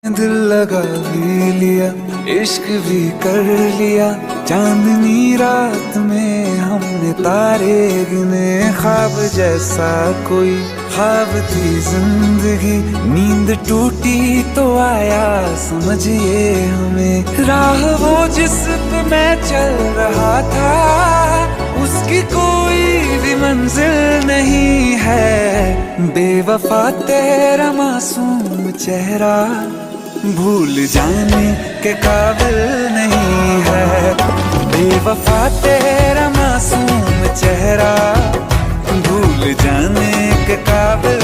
दिल लगा भी लिया, इश्क भी कर लिया, चांदनी रात में हमने तारे गिने। ख्वाब जैसा कोई ख्वाब थी जिंदगी, नींद टूटी तो आया समझिए हमें। राह वो जिस पे मैं चल रहा था, उसकी कोई भी मंजिल नहीं है। बेवफा तेरा मासूम चेहरा भूल जाने के काबिल नहीं है। बेवफा तेरा मासूम चेहरा भूल जाने के काबिल